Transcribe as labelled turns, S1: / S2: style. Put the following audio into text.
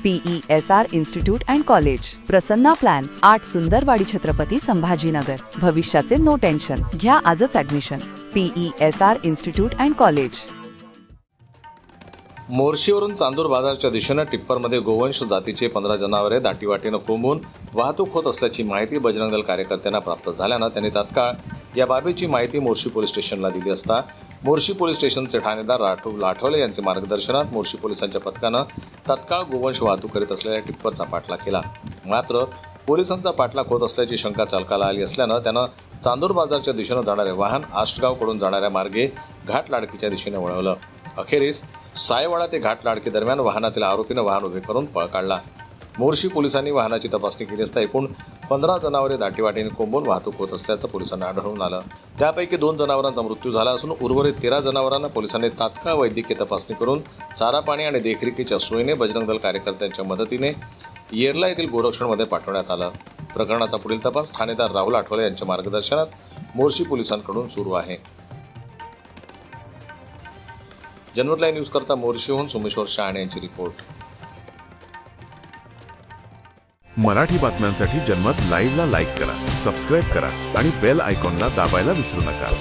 S1: PESR institute and college, Prasanna plan, 8 Sundarwadi Chhatrapati Sambhajinagar. भविष्याचे no tension, घ्या आजच admission. PESR institute and college.
S2: मोर्शीवरून चांदूर बाजारच्या दिशेने टिप्परमध्ये गोवंश जातीचे 15 जनावरे दाटीवाटीने कोंबून वाहतूक होत असल्याची माहिती बजरंग दल कार्यकर्त्यांना प्राप्त झाल्यानं त्यांनी तात्काळ या बाबीची माहिती मोर्शी पोलीस स्टेशनला दिली असता मोर्शी पोलीस स्टेशनचे ठाणेदार राठोड लाठवले यांच्या मार्गदर्शनात मोर्शी पोलिसांच्या पथकानं तत्काळ गोवंश वाहतूक करीत असलेल्या टिप्परचा पाठलाग केला। मात्र पोलिसांचा पाठलाग होत असल्याची शंका चालकाला आली असल्यानं त्यानं चांदूर बाजारच्या दिशेने जाणारे वाहन आष्टगावकडून जाणाऱ्या मार्गे घाट लाडकीच्या दिशेने वळवलं। अखेरीस सायवाडा ते घाट लाडकी दरम्यान वाहनातील आरोपीनं वाहन उभे करून पळ काढला। मोर्शी पोलिसांनी वाहनाची तपासणी केली असता एकूण 15 जनावरे दाटीवाटीने कोंबून वाहतूक होत असल्याचं पोलिसांना आढळून आलं। त्यापैकी 2 जनावरांचा मृत्यू झाला असून उर्वरित 13 जनावरांना पोलिसांनी तात्काळ वैद्यकीय तपासणी करून चारा पाणी आणि देखरेखीच्या सोयीने बजरंग दल कार्यकर्त्यांच्या मदतीने येरला येथील गोरक्षणमध्ये पाठवण्यात आलं। प्रकरणाचा पुढील तपास ठाणेदार राहुल आठवले यांच्या मार्गदर्शनात मोर्शी पोलिसांकडून सुरू आहे। जनमत लाईव्ह न्यूज करता मोर्शीहून सोमेश्वर शहाणे यांची रिपोर्ट।
S3: मराठी बातम्यांसाठी जनमत लाईव्हला लाईक करा, सबस्क्राईब करा आणि बेल आयकॉनला दाबायला विसरू नका।